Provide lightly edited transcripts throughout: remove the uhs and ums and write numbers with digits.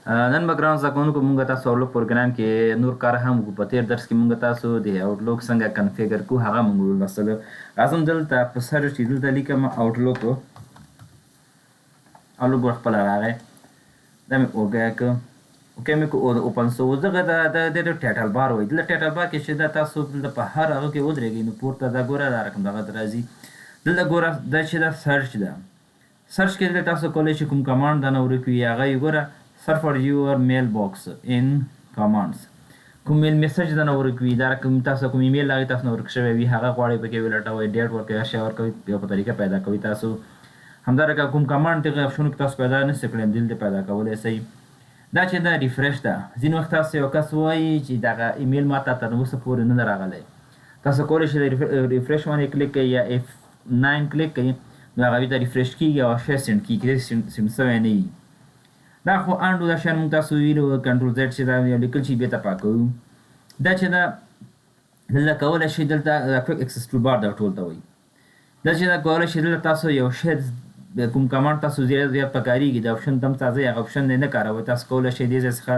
نن بګراوند زکونکو مونږ تاسو اوټلوک پروګرام کې نور کار هم وکړو. په تیر درس کې مونږ تاسو د اوټلوک څنګه کنفیګر کو هغه مونږ ولوستل. راځم دلته په سر چې دلته لیکم اوټلوک الو خپل راغی دا مې اوګه ک اوکې مې کو اوپن سورس دغه د ټایټل بار وای. دلته ټایټل بار کې چې دا تاسو دلته په هر هغه کې ودرېږئ نو پورته دا ګوره دا رقم دغه راځي. دلته ګوره دا چې دا سرچ ده. سرچ کې دلته تاسو کولی شئ کوم کمانډ دا نه ورکوي هغه یې ګوره search for your mailbox in commands. کوم میل میسج دا نه ورکوي دا کوم تاسو کوم ایمیل هغې تاسو نه ورک شوی وي هغه غواړئ پکې ولټوئ ډیټ ورکوئ هر شی ورکوئ یو په طریقه پیدا کوئ. تاسو همدارنګه کوم کمانډ دغه اپشنو کې تاسو پیدا نه شئ کړی دلته پیدا کولی شئ. دا چې دا ریفریش ده. ځینې وخت تاسو یو کس وایي چې دغه ایمیل ما ته تر اوسه پورې نه ده راغلی. تاسو کولی شئ ریفریش باندې کلیک کړئ یا F9 کلیک کړئ نو هغه بېرته ریفریش کېږي او شی سینډ کېږي سینډ شوی نه وي. دا خو انډو دا شیان موږ تاسو ویلو کنټرول زیډ چې دا یو لیکل شي بېرته پاکوو. دا چې دا دلته کولی شئ دلته کویک اکسس ټول بار دا ټول ته وایي. دا چې دا کولی شئ دلته تاسو یو شی کوم کمانډ تاسو زیات پکارېږي د اپشن تم تازه هغه اپشن نه کاروئ. تاسو کولی شئ دې ځای څخه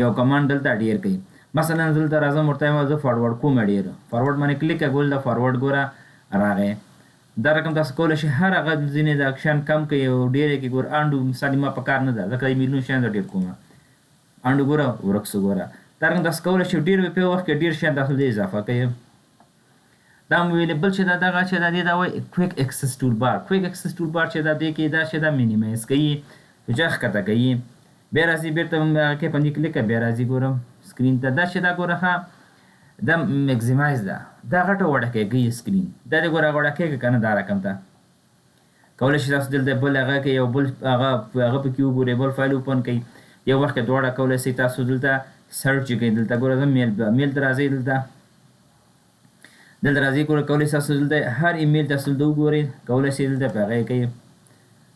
یو کمانډ دلته ډېر کړئ. مثلا دلته راځم ورته وایم زه فارورډ کوم ډېر فارورډ باندې کلیک کړئ ګول د فارورډ ګوره راغی. دا رقم تاسو کولی شئ هر هغه ځینې د اکشن کم کړئ او ډېر یې کړئ. ګوره انډو مثال ما په کار نه ده ځکه ایمیلونه شیان زه ډېر کوم انډو ګوره ورک شو. ګوره دا رقم تاسو کولی شئ ډېر په وخت کې ډېر شیان تاسو دې اضافه کړئ. دا مو ویلې بل چې دا دغه چې دا دې دا وایي کویک اکسس ټول بار. کویک اکسس ټول بار چې دا دې کې دا چې دا مینیمایز کوي چې ښکته کوي بیا راځي بېرته کې باندې کلیک کړه بیا راځي ګوره سکرین ته. دا چې دا ګوره ښه دا میکزیمایز ده. دا غټه وړه کېږي سکرین دا دې ګوره غوړه کېږي که نه دا رقم ته کولی شئ تاسو دلته بل هغه کې یو بل هغه پکې وګورئ بل فایل اوپن کړئ. یو وخت کې دواړه کولی شئ تاسو دلته سرچ کوئ. دلته ګوره زه میل ته راځئ دلته راځئ ګوره کولی شئ تاسو دلته هر ایمیل تاسو دلته وګورئ کولی شئ دلته په هغه یې کوئ.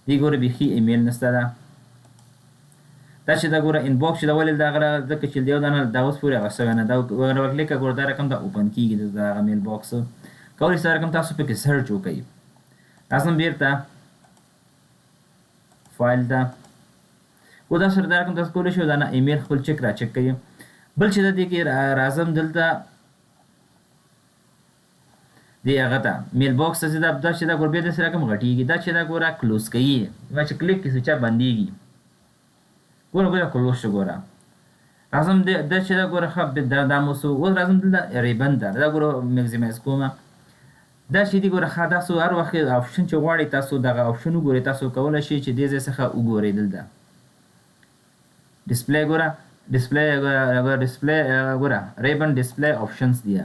دې ګوره بیخي ایمیل نشته ده. دا چې دا ګوره انباکس چې دا ولې دغه ځکه چې یو دانه دا اوس پورې هغه شوی نه دا ورکلیک کړه ګوره دا رقم دا اوپن کېږي د هغه میل باکس. کولی شئ دا رقم تاسو پکې سرچ وکړئ. راځم بېرته فایل ته و دا سره دا رقم تاسو کولی شئ دا نه ایمیل خپل چک را چک کړئ. بل چې د دې کې راځم دلته دې هغه ته میل باکس ته دا چې دا ګوره بیا داسې رقم غټېږي. دا چې دا ګوره کلوز کوي ما چې کلیک کړي سوچا بندېږي ګوره کلوز شو. ګوره راځم دا چې دا ګوره ښه دا مو سو اوس راځم دلته ریبن ده دا ګوره میکزیمایز کومه. دا چې دي ګوره ښه تاسو هر وخت اپشن چې غواړئ تاسو دغه اپشن وګورئ. تاسو کولی شئ چې دې ځای څخه وګورئ دلته ډسپلی ګوره ډسپلی ګوره ریبن ډسپلی اپشنز دي.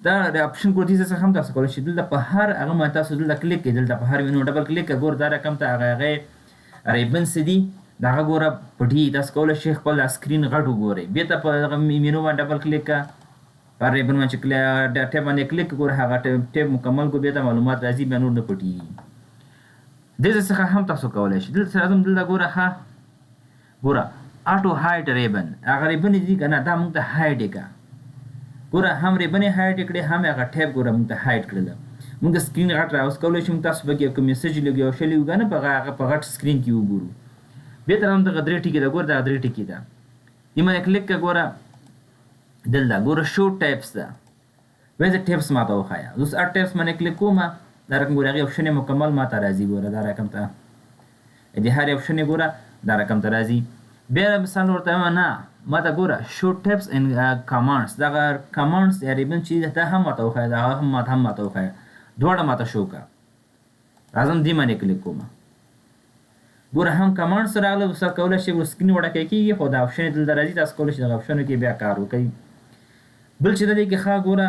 دا د اپشن ګوره دې ځای څخه هم تاسو کولی شئ دلته په هر هغه باندې تاسو دلته کلیک کړئ. دلته په هر وینو ډبل کلیک کړه ګوره دا رقم ته هغه ریبنز دي دا هغه ګوره پټي. تاسو کولی شئ خپل سکرین غټ وګورئ. بېرته په هغه مینو باندې ډبل کلیک کړه په ریبن باندې چې ټیب باندې کلیک ګوره هغه ټیب مکمل کو بېرته معلومات راځي بیا نور نه پټېږي. دې ځای څخه هم تاسو کولی شئ دلته راځم دلته ګوره ښه ګوره آټو هایډ ریبن هغه ریبن دي که نه دا موږ ته هایډ یې کړه. ګوره هم ریبن یې هایډ کړې هم هغه ټیب ګوره موږ ته هایډ کړله. موږ سکرین غټ راوس کولی شو موږ تاسو پکې کوم میسج لګي او شی لګو نه په هغه په غټ سکرین کې وګورو. بېرته هم دغه درې ټکي ده ګوره دغه درې ټکي ده دې باندې کلیک کړه ګوره دلته ګوره شو ټیپس ده وایي ټیپس ما ته وښایه. اوس هر ټیپس باندې کلیک کوم دا رقم ګوره هغې اپشن یې مکمل ما ته راځي. ګوره دا رقم ته د هر اپشن یې ګوره دا رقم ته راځي. بیا مثال ورته وایم نه ما ته ګوره شو ټیپس ان کمانډس دغه کمانډس یا ریبن چې دا هم ما ته وښایه دا هم ما ته وښایه دواړه ما ته شو کړه. راځم دې باندې کلیک کوم ګوره هم کمانډس راغله. اوس کولی شئ سکرین وړه کېږي خو دا اپشن یې دلته راځي. تاسو کولی شئ دغه اپشنو کې بیا کار وکړئ. بل چې د دې کې ښه ګوره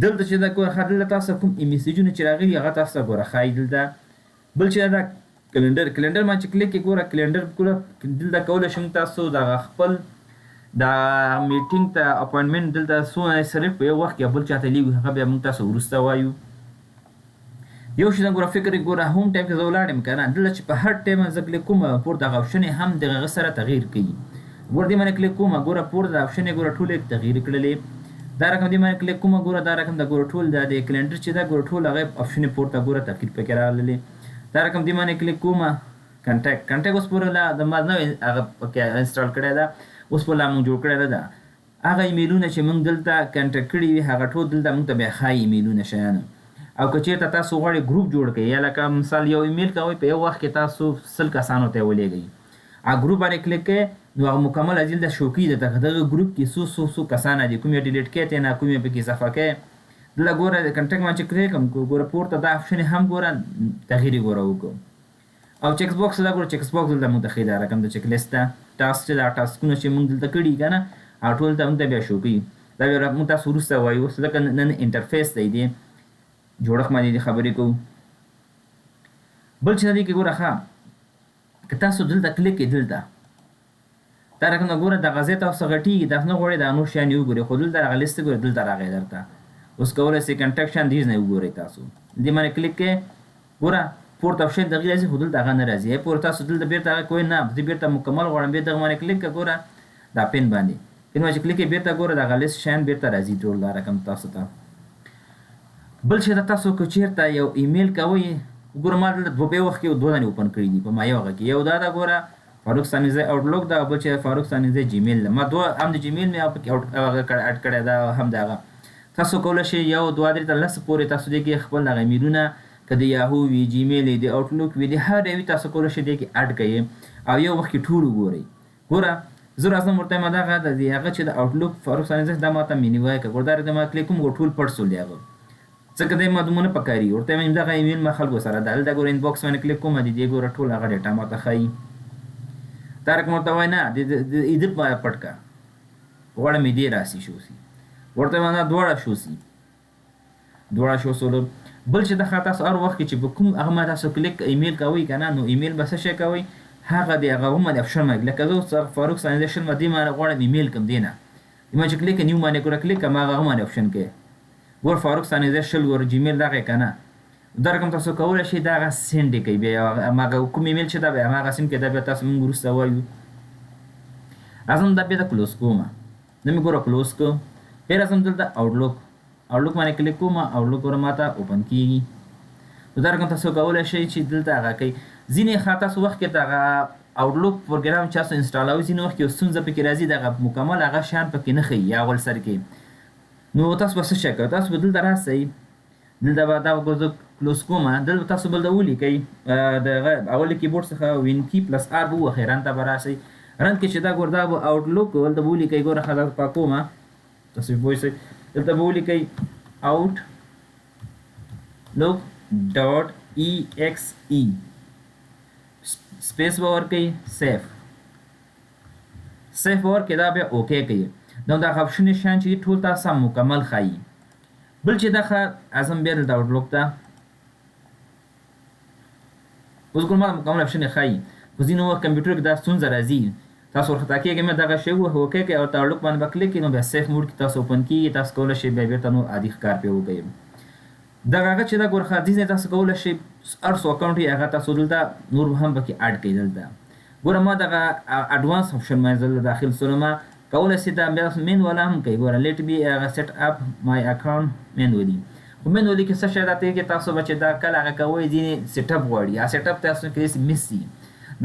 دلته چې دا ګوره ښه دلته تاسو کوم میسیجونه چې راغلي هغه تاسو ته ګوره ښایي دلته. بل چې دا کلنډر باندې چې کلیک کړئ ګوره کلنډر ګوره دلته کولی شئ تاسو دغه خپل دا میټینګ ته اپاینټمنټ دلته څونه صرف په یو وخت کې بل چاته لیږو هغه بیا موږ تاسو وروسته وایو. یو شي دا ګوره فکر ګوره هوم ټایم کې زه ولاړم که نه دلته چې په هر ټایم زه کلیک کوم پورته دغه اپشن یې هم د هغه سره تغیر کوي. ګوره دې باندې کلیک کوم ګوره پورته د اپشن یې ګوره ټولې تغیر کړلې. دا رقم دې باندې کلیک کوم ګوره دا رقم د ګوره ټول د کلنډر چې دا ګوره ټول هغه اپشن یې پورته ګوره تغیر پکې راغللې. دا رقم دې باندې کلیک کوم کنټیکټ اوس پورې لا د ما نه هغه پکې انسټال کړی ده، اوس په لا موږ جوړ کړی ده. هغه ایمیلونه چې موږ دلته کنټیکټ کړي وي هغه ټول دلته موږ ته بیا ښایي ایمیلونه شیانو. او که چېرته تاسو غواړئ ګروپ جوړ کړئ یا لکه مثال یو ایمیل کوئ په یو وخت کې تاسو 100 کسانو ته یې ولېږئ، هغه ګروپ باندې کلیک کړئ نو هغه مکمل دلته شو کړي درته دغه ګروپ کې څو کسان دي، کوم یې ډیلیټ کړئ نه کوم یې پکې اضافه کړئ. دلته ګوره د کنټیکټ باندې چې کلیک کوم ګوره پورته دا آپشن هم ګوره تغییر یې ګوره وکړو. او چیکس باکس دا ګوره چیکس باکس دلته موږ ته ښیي دا رقم د چیک لیست ده ټاسک چې دا ټاسکونه چې موږ دلته کړي که نه هغه ټول ته موږ ته بیا شو کوي. دا بیا موږ تاسو وروسته وایو اوس ځکه نن انټرفیس دی جوړښت باندې خبرې کوو. بل چې دی کې ګوره ښه که تاسو دلته کلیک کړئ دلته دا رقم نه ګوره دغه ځای تاسو غټېږي تاسو نه غواړئ دا نور شیان یې وګورئ خو دلته هغه لیست ګوره دلته راغی درته. اوس کولی شئ کنټیکشن دیز نه وګورئ تاسو دې باندې کلیک کړئ ګوره پورته آپشن دغې راځي خو دلته هغه نه راځي. پورته تاسو دلته بېرته هغه کوئ نه زه بېرته مکمل غواړم بیا دغه باندې کلیک کړه ګوره دا پین باندې پین باندې چې کلیک کړئ بېرته ګوره دغه لیست شیان بېرته راځي ټول دا رقم تاسو ته. بل شی ته تاسو که چېرته یو ایمیل کوئ ګوره ما دلته په یو وخت کې دوه دانې اوپن کړي دي په ما یو هغه کې یو دا ده ګوره فاروق ثانیزی اوټلوک دا بل چې فاروق ثانیزی جیمیل ده. ما دوه هم د جیمیل مې پکې هغه اډ کړی ده هم د هغه. تاسو کولی شئ یو دوه درې تر لسو پورې تاسو دې کې خپل هغه ایمیلونه که د یاهو وي جیمیل وي د اوټلوک وي د هر یوي تاسو کولی شئ دې کې اډ کړئ او یو وخت کې ټول وګورئ. ګوره زه راځم ورته وایم دغه د هغه چې د اوټلوک فاروق ثانیزی دا ما ته مینی وایي که ګوره دا ما کلیک کوم ټول پټ سول دی هغه ځکه دی ما دومره پکاري ورته وایم دغه ایمیل ما خلکو سره ده دلته ګوره انباکس باندې کلیک کوم د دې ګوره ټول هغه ډیټا ما ته ښایي. دا رقم ورته وایي نه د ایده پټ کړه غواړم یې دې راسي شو سي ورته وایم نه دواړه شو سي دواړه شو سولو. بل چې دغه تاسو هر وخت کې چې په کوم هغه ما تاسو کلیک ایمیل کوئ که نه نو ایمیل به څه شی کوئ هغه د هغه هم باندې آپشن باندې لکه زه فاروق ثانیزی شل دې باندې غواړم ایمیل کوم دی نه ما چې کلیک نیو باندې ګوره کلیک کوم هغه هم باندې آپشن کې ګور فاروق ثانیزی شل ګور جیمیل دغه که نه دا رقم تاسو کولی شئ دا هغه سینډ یې کوئ بیا هماغه کوم ایمیل چې دا بیا هماغه سینډ کړئ دا بیا تاسو موږ وروسته وایو. راځم دا بیا د کلوز کوم دا مې ګوره کلوز کړو بیا راځم دلته اوټلوک باندې کلیک کوم اوټلوک ګوره ما ته اوپن کېږي. نو دا رقم تاسو کولی شئ چې دلته هغه کوئ. ځینې تاسو وخت کې دغه اوټلوک پروګرام چې تاسو انسټالوئ ځینې وخت کې یو ستونزه پکې راځي دغه مکمل هغه شیان پکې نه ښیي یا اول سر کې نو تاسو به څه شی کوئ تاسو به دلته راسئ دلته به دا وګورئ کلوز کوم دلته تاسو بل د ولیکئ دغه اول کیبورډ څخه وین کی پلس آر به ووهئ رن ته به راسئ رن کې چې دا ګوره دا به اوټلوک دلته به ولیکئ ګوره ښه دا پاکوم تاسو پوه شئ دلته به ولیکئ outlook.exe سپیس به ورکئ سیف به ورکئ دا بیا اوکې کوئ نو دا آپشن شیان چې ټول تاسو مکمل ښایي. بل چې دغه اعظم بیا دلته اوټلوک ته اوس ګوره ما مکمل آپشن یې ښایي خو ځینې وخت کمپیوټر کې دا ستونزه راځي تاسو ورخطا کېږئ مې دغه شی اوکې کوئ او اوټلوک باندې به کلیک کړئ نو بیا سیف موډ کې تاسو اوپن کېږي تاسو کولی شئ بیا بېرته نور عادي ښکار پرې وکړئ. دغه هغه چې دا ګوره ځینې تاسو کولی شئ هر څو اکاونټ یې هغه تاسو دلته نور هم پکې اډ کړئ. دلته ګوره ما دغه اډوانس آپشن باندې دلته داخل سولم کولی شئ دا بیا مین والا هم کوئ ګوره لیټ بي هغه سیټ اپ مای اکاونټ مینولي خو مینولي کې څه شی راته کې تاسو به چې دا کله هغه کوئ ځینې سیټ اپ غواړي یا سیټ اپ تاسو کې مس شي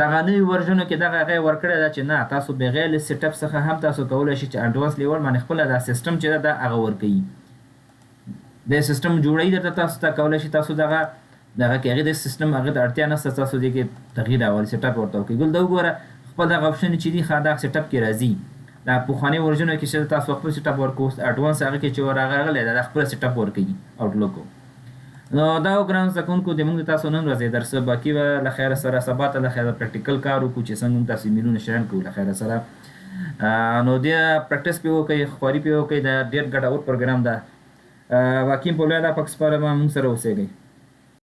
دغه نوي ورژنو کې دغه هغه ورکړی ده چې نه تاسو بغیر له سیټ اپ څخه هم تاسو کولی شئ چې اډوانس لیول باندې خپله دا سیسټم چې ده هغه ورکوي د سیسټم جوړوي درته تاسو ته کولی شئ تاسو دغه کې هغې د سیسټم هغې ته اړتیا نشته تاسو دې کې تغییر راولئ سیټ اپ ورته وکړئ ګل دا وګوره خپل دغه آپشن چې دي ښه دا سیټ اپ کې راځي دا پخواني ورژنو کې چې تاسو خپل سیټ اپ ورکوئ اډوانس هغه کې چې راغلی دا خپل سیټ اپ ورکوي اوټلوک. نو دا ګران زده کوونکو د موږ تاسو نن ورځې درس باقي به له خیره سره سبا ته له خیره پریکټیکل کار وکړو چې څنګه موږ تاسو ایمیلونه شیان کوو له خیره سره نو دې پریکټس پې وکړئ خواري پې وکړئ دا ډېر ګټور پروګرام ده واقعي په لویه دا پکې سپارم موږ سره اوسېږئ.